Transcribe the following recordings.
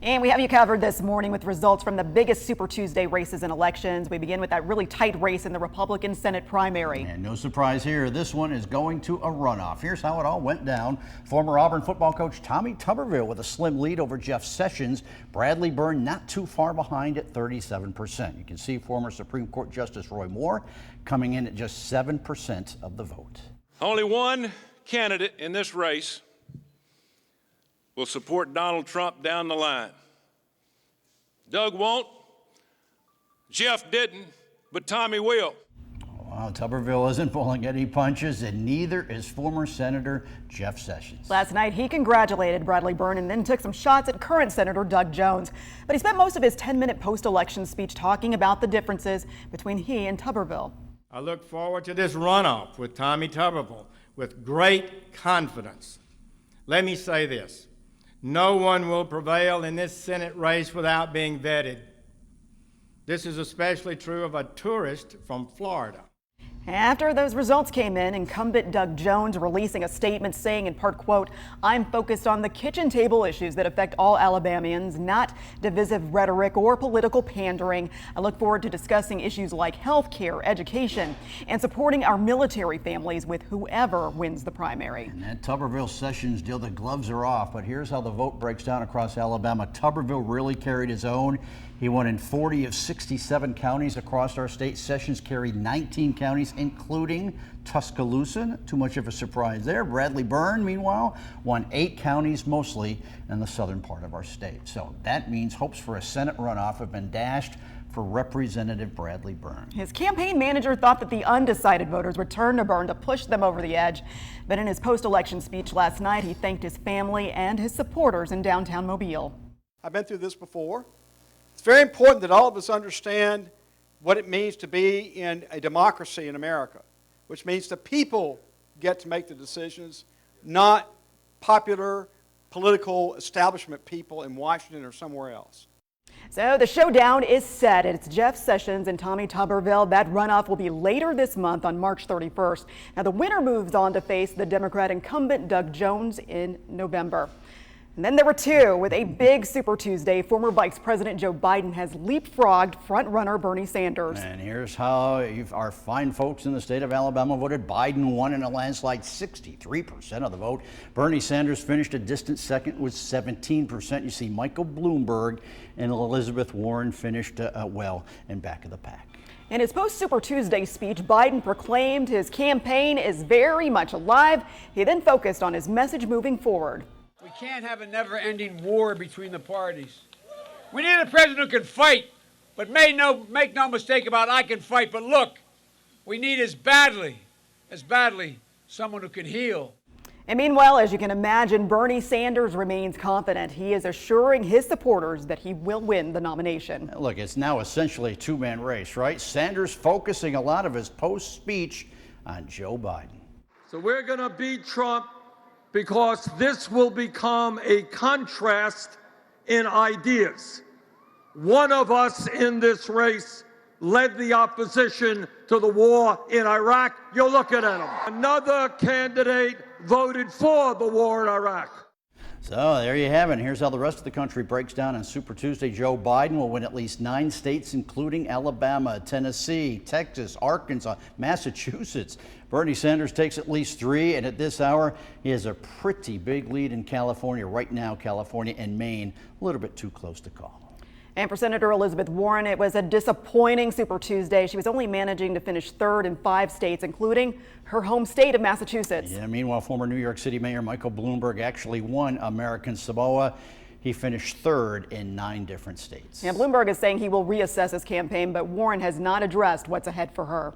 And we have you covered this morning with results from the biggest Super Tuesday races and elections. We begin with that really tight race in the Republican Senate primary. And no surprise here, this one is going to a runoff. Here's how it all went down. Former Auburn football coach Tommy Tuberville with a slim lead over Jeff Sessions. Bradley Byrne not too far behind at 37%. You can see former Supreme Court Justice Roy Moore coming in at just 7% of the vote. Only one candidate in this race will support Donald Trump down the line. Doug won't, Jeff didn't, but Tommy will. Wow, Tuberville isn't pulling any punches, and neither is former Senator Jeff Sessions. Last night, he congratulated Bradley Byrne and then took some shots at current Senator Doug Jones. But he spent most of his 10-minute post-election speech talking about the differences between he and Tuberville. I look forward to this runoff with Tommy Tuberville with great confidence. Let me say this. No one will prevail in this Senate race without being vetted. This is especially true of a tourist from Florida. After those results came in, incumbent Doug Jones releasing a statement saying in part, quote, "I'm focused on the kitchen table issues that affect all Alabamians, not divisive rhetoric or political pandering. I look forward to discussing issues like health care, education, and supporting our military families with whoever wins the primary." And that Tuberville Sessions deal, the gloves are off, but here's how the vote breaks down across Alabama. Tuberville really carried his own. He won in 40 of 67 counties across our state. Sessions carried 19 counties, including Tuscaloosa. Not too much of a surprise there. Bradley Byrne, meanwhile, won 8 counties, mostly in the southern part of our state. So that means hopes for a Senate runoff have been dashed for Representative Bradley Byrne. His campaign manager thought that the undecided voters would turn to Byrne to push them over the edge. But in his post-election speech last night, he thanked his family and his supporters in downtown Mobile. I've been through this before. It's very important that all of us understand what it means to be in a democracy in America, which means the people get to make the decisions, not popular political establishment people in Washington or somewhere else. So the showdown is set. It's Jeff Sessions and Tommy Tuberville. That runoff will be later this month on March 31st. Now the winner moves on to face the Democrat incumbent Doug Jones in November. And then there were two. With a big Super Tuesday, former Vice President Joe Biden has leapfrogged front-runner Bernie Sanders. And here's how our fine folks in the state of Alabama voted. Biden won in a landslide, 63% of the vote. Bernie Sanders finished a distant second with 17%. You see Michael Bloomberg and Elizabeth Warren finished well in back of the pack. In his post-Super Tuesday speech, Biden proclaimed his campaign is very much alive. He then focused on his message moving forward. We can't have a never-ending war between the parties. We need a president who can fight, but make no mistake about it, I can fight. But look, we need as badly, someone who can heal. And meanwhile, as you can imagine, Bernie Sanders remains confident. He is assuring his supporters that he will win the nomination. Look, it's now essentially a two-man race, right? Sanders focusing a lot of his post-speech on Joe Biden. So we're going to beat Trump, because this will become a contrast in ideas. One of us in this race led the opposition to the war in Iraq. You're looking at him. Another candidate voted for the war in Iraq. So there you have it. Here's how the rest of the country breaks down on Super Tuesday. Joe Biden will win at least 9 states, including Alabama, Tennessee, Texas, Arkansas, Massachusetts. Bernie Sanders takes at least 3, and at this hour, he has a pretty big lead in California. Right now, California and Maine, a little bit too close to call. And for Senator Elizabeth Warren, it was a disappointing Super Tuesday. She was only managing to finish 3rd in 5 states, including her home state of Massachusetts. Yeah, meanwhile, former New York City Mayor Michael Bloomberg actually won American Samoa. He finished 3rd in 9 different states. Yeah, Bloomberg is saying he will reassess his campaign, but Warren has not addressed what's ahead for her.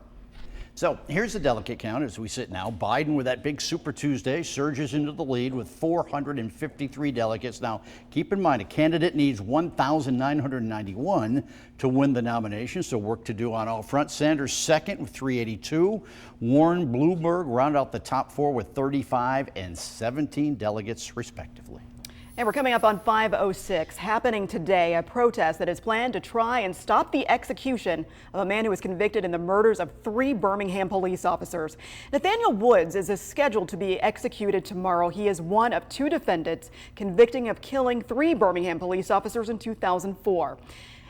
So here's the delegate count as we sit now. Biden, with that big Super Tuesday, surges into the lead with 453 delegates. Now, keep in mind, a candidate needs 1,991 to win the nomination, so work to do on all fronts. Sanders second with 382. Warren, Bloomberg round out the top 4 with 35 and 17 delegates, respectively. And we're coming up on 5:06. Happening today, a protest that is planned to try and stop the execution of a man who was convicted in the murders of 3 Birmingham police officers. Nathaniel Woods is scheduled to be executed tomorrow. He is one of 2 defendants convicted of killing 3 Birmingham police officers in 2004.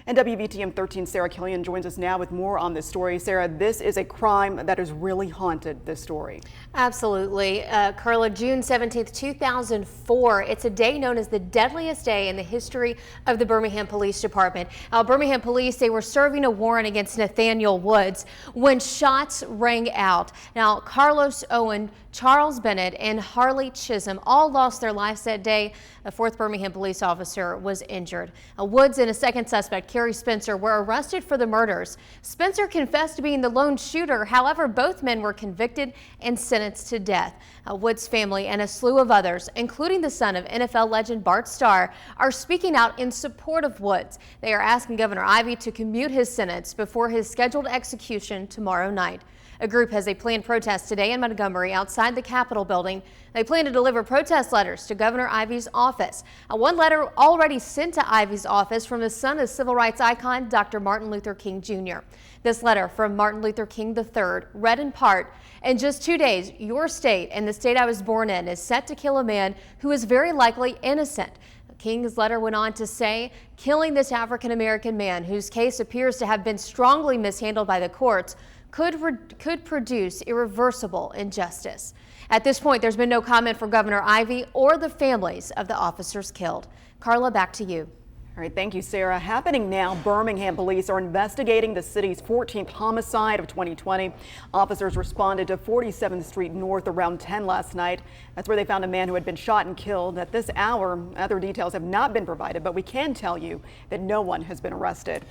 And WVTM 13 Sarah Killian joins us now with more on this story. Sarah, this is a crime that has really haunted this story. Absolutely. Carla, June 17th, 2004. It's a day known as the deadliest day in the history of the Birmingham Police Department. Birmingham police, they were serving a warrant against Nathaniel Woods when shots rang out. Now, Carlos Owen, Charles Bennett, and Harley Chisholm all lost their lives that day. A 4th Birmingham police officer was injured. Woods and a second suspect, Kerry Spencer, were arrested for the murders. Spencer confessed to being the lone shooter. However, both men were convicted and sentenced to death. Woods' family and a slew of others, including the son of NFL legend Bart Starr, are speaking out in support of Woods. They are asking Governor Ivey to commute his sentence before his scheduled execution tomorrow night. A group has a planned protest today in Montgomery outside the Capitol building. They plan to deliver protest letters to Governor Ivey's office. One letter already sent to Ivey's office from the son of civil rights icon Dr. Martin Luther King Jr. This letter from Martin Luther King III read in part, "In just 2 days, your state and the state I was born in is set to kill a man who is very likely innocent." King's letter went on to say, "Killing this African-American man, whose case appears to have been strongly mishandled by the courts, could produce irreversible injustice." At this point, there's been no comment from Governor Ivey or the families of the officers killed. Carla, back to you. All right, thank you, Sarah. Happening now, Birmingham police are investigating the city's 14th homicide of 2020. Officers responded to 47th Street North around 10 last night. That's where they found a man who had been shot and killed. At this hour, other details have not been provided, but we can tell you that no one has been arrested.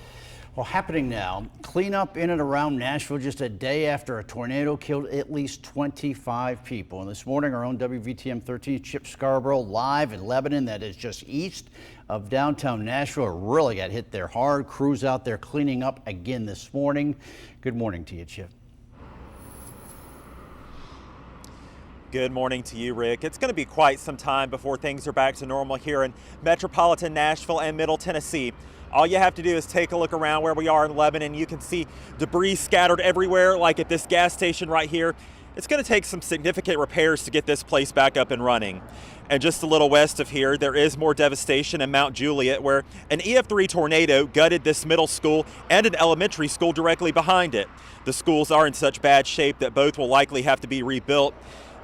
Well, happening now, cleanup in and around Nashville just a day after a tornado killed at least 25 people. And this morning, our own WVTM 13 Chip Scarborough live in Lebanon, that is just east of downtown Nashville, really got hit there hard. Crews out there cleaning up again this morning. Good morning to you, Chip. Good morning to you, Rick. It's going to be quite some time before things are back to normal here in metropolitan Nashville and Middle Tennessee. All you have to do is take a look around where we are in Lebanon. You can see debris scattered everywhere, like at this gas station right here. It's going to take some significant repairs to get this place back up and running. And just a little west of here, there is more devastation in Mount Juliet, where an EF3 tornado gutted this middle school and an elementary school directly behind it. The schools are in such bad shape that both will likely have to be rebuilt.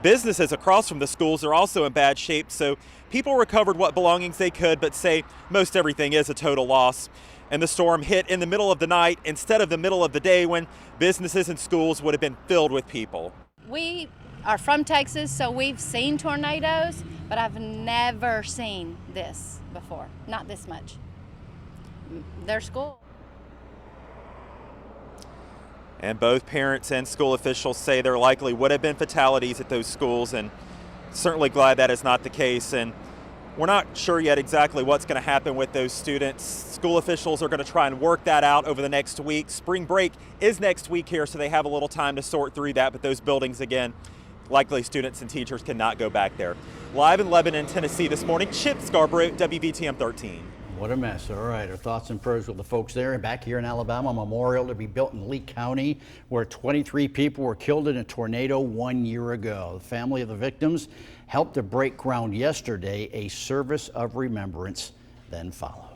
Businesses across from the schools are also in bad shape, so people recovered what belongings they could, but say most everything is a total loss. And the storm hit in the middle of the night instead of the middle of the day when businesses and schools would have been filled with people. We are from Texas, so we've seen tornadoes, but I've never seen this before, not this much. Their school. And both parents and school officials say there likely would have been fatalities at those schools, and certainly glad that is not the case. And we're not sure yet exactly what's going to happen with those students. School officials are going to try and work that out over the next week. Spring break is next week here, so they have a little time to sort through that. But those buildings, again, likely students and teachers cannot go back there. Live in Lebanon, Tennessee this morning, Chip Scarborough, WVTM 13. What a mess. All right, our thoughts and prayers with the folks there. And back here in Alabama, a memorial to be built in Lee County, where 23 people were killed in a tornado 1 year ago. The family of the victims helped to break ground yesterday. A service of remembrance then followed.